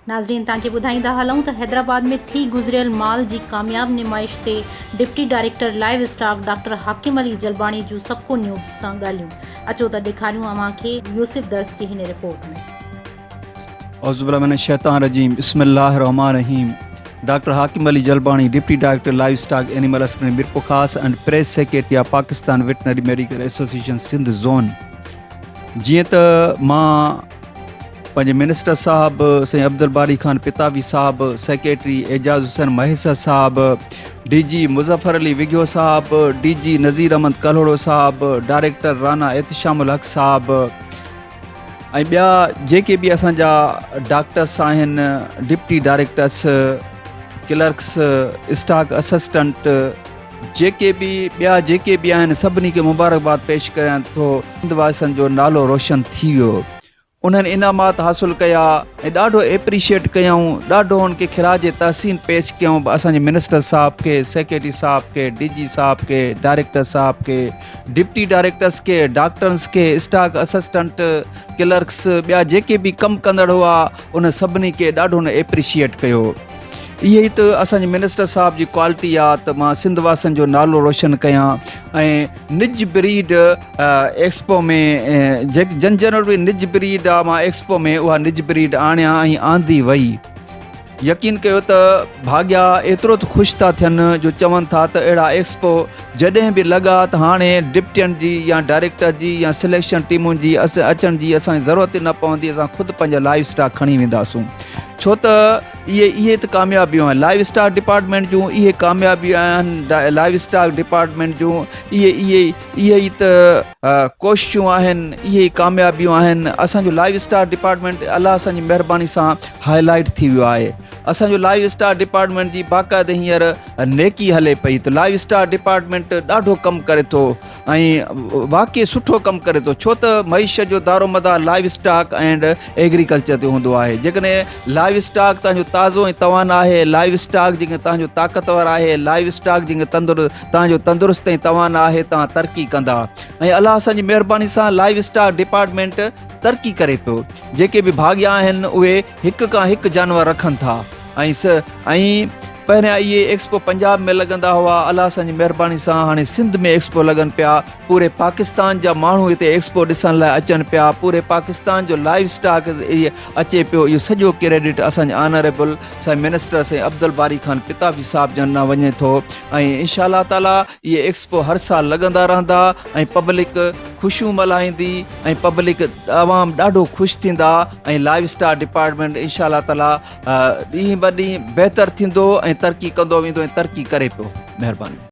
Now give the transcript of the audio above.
नाज़रीन तव्हांखे ॿुधाईंदा हलूं त हैदराबाद में थी गुज़रियल माल जी कामयाब नुमाइश ते deputy director live stock doctor Hakim Ali जलबाणी जूं सबको न्यूज़ सां ॻाल्हियूं। अचो त ॾेखारियूं अव्हांखे यूसुफ दर्स जी हिन रिपोर्ट में। औज़ुबिल्लाहिमिनश्शैतानिर्रजीम बिस्मिल्लाहिर्रहमानिर्रहीम। Doctor Hakim Ali Jalbani deputy director livestock animal husbandry Mirpurkhas and press secretary of Pakistan veterinary medical association Sindh zone. जीअं त मां पंहिंजे मिनिस्टर साहब सईं अब्दुल बारी खान पितावी साहब, सेक्रेटरी एजाज़ हुसैन महेसर साहब, DG मुज़फ़र अली विघो साहब, DG नज़ीर अहमद कल्होड़ो साहब, डायरेक्टर राना एहतिशामुल हक़ साहब ऐं ॿिया जेके बि असांजा डॉक्टर्स आहिनि, deputy directors, clerks, stock assistant, जेके बि आहिनि सभिनी खे मुबारकबाद पेश कयां थो। सिंध वासियुनि जो नालो रोशन थी वियो, उन्हनि इनामात हासिलु कया ऐं ॾाढो एप्रिशिएट कयऊं, ॾाढो उनखे खिराज तहसीन पेश कयूं असांजे मिनिस्टर साहब खे, सेक्रेटरी साहब खे, DG साहब खे, डायरेक्टर साहब खे, डिप्टी डायरेक्टर्स खे, डॉक्टर्स खे, स्टॉक असिस्टेंट, क्लर्क्स, ॿिया जेके बि कमु कंदड़ हुआ उन सभिनी खे ॾाढो उन एप्रिशिएट कयो। इहे ई त असांजे मिनिस्टर साहब जी क्वालिटी आहे त मां सिंध वासियुनि जो नालो रोशन कयां ऐं निज ब्रीड एक्सपो में जन जनवरी निज ब्रीड आहे, मां एक्सपो में उहा निज ब्रीड आणियां ऐं आंदी वई। यकीन कयो त भाग्या एतिरो त ख़ुशि था थियनि जो चवनि था त अहिड़ा एक्सपो जॾहिं बि लॻा त हाणे डिप्टियुनि जी या डायरेक्टर जी या सिलेक्शन टीमुनि जी अचण जी असांखे ज़रूरत ई न पवंदी, असां ख़ुदि पंहिंजा लाइव स्टॉक खणी वेंदासूं। छो त इहे त कामयाबियूं आहिनि लाइव स्टॉक डिपार्टमेंट जूं, इहे कामयाबियूं आहिनि लाइव स्टॉक डिपार्टमेंट जूं, इहे ई त कोशिशूं आहिनि, इहे ई कामयाबियूं आहिनि। असांजो लाइव स्टॉक डिपार्टमेंट अलाह असांजी महिरबानी सां हाईलाइट थी वियो आहे। असांजो लाइव स्टॉक डिपार्टमेंट जी बाक़ाइदा हींअर नेकी हले पई त लाइव स्टॉक डिपार्टमेंट ॾाढो कमु करे थो ऐं वाक़ई सुठो कमु करे थो, छो त मईशत जो दारोमदार लाइव स्टॉक एंड एग्रीकल्चर ते हूंदो आहे। जेकॾहिं लाइव स्टॉक तव्हांजो ताज़ो ऐं तवाना आहे, लाइव स्टॉक जेके तव्हांजो ताक़तवर आहे, लाइव स्टॉक जेके तव्हांजो तंदुरुस्त ऐं तवाना आहे, तव्हां तरक़ी कंदा ऐं अलाह असांजी महिरबानी सां लाइव स्टॉक डिपार्टमेंट तरक़ी करे पियो। जेके बि भाग्या आहिनि उहे हिक खां हिकु जानवर रखनि था ऐं पहिरियां इहे एक्सपो पंजाब में लॻंदा हुआ, अलाह असांजी महिरबानी सां हाणे सिंध में एक्सपो लॻनि पिया। पूरे पाकिस्तान जा माण्हू हिते एक्सपो ॾिसण लाइ अचनि पिया, पूरे पाकिस्तान जो लाइव स्टॉक अचे पियो। इहो सॼो क्रेडिट असांजे ऑनरेबल साईं मिनिस्टर साईं अब्दुल बारी खान पितावी साहब जन न वञे थो ऐं इंशा अल्लाह ताला इहे एक्सपो हर साल लॻंदा रहंदा ऐं पब्लिक ख़ुशियूं मल्हाईंदी ऐं पब्लिक आवाम ॾाढो ख़ुशि थींदा ऐं लाइव स्टॉक डिपार्टमेंट इंशा अल्लाह ताला ॾींहुं ब ॾींहुं बहितर थींदो ऐं तरक़ी कंदो वेंदो ऐं तरक़ी करे पियो। महिरबानी।